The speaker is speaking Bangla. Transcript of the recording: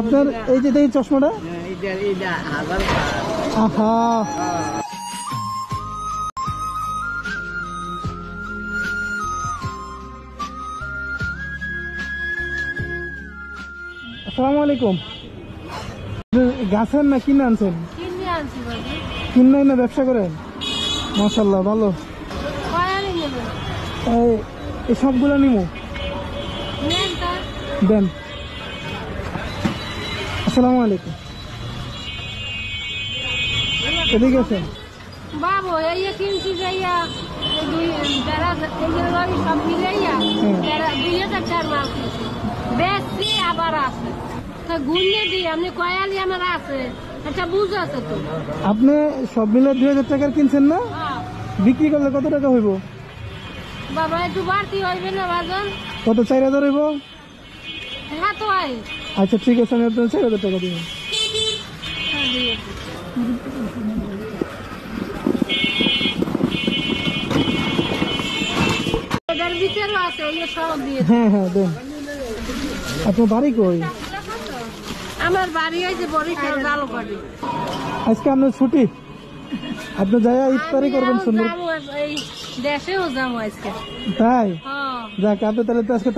আপনার এই যে এই চশমাটা আহা আসসালামু আলাইকুম। গাছের না কিনে আনছেন? কিনে না ব্যবসা করেন? মাশাআল্লাহ ভালো। এই সবগুলো নিমু দেন। আসসালামু আলাইকুম। এদিকে আছেন বাবু এই কিনছি যাইয়া সব মিলাইয়া 2000 মাল কিনছি বেশি আবার আছে গুলিয়ে দিই আপনি কয়ালি আমার আছে আচ্ছা বুঝ আছে তো। আপনি সব মিলে 2000 টাকার কিনছেন না? বিক্রি করলে কত টাকা হইব? বাবা একটু বাড়তি হইবে না বাজার? কত 4000 হইব? হ্যাঁ তো আই আচ্ছা ঠিক আছে আমি আপনার 4000 টাকা দিব। হ্যাঁ হ্যাঁ দেন। আপনার বাড়ি কই? আমার বাড়ি হয়েছে বরিশাল জালকাঠি। আজকে আপনার ছুটি, আপনি যাই ইফতারি করবেন সুন্দর। দেশেও যাবো আজকে। তাই যাক আপনি তাহলে তো আজকে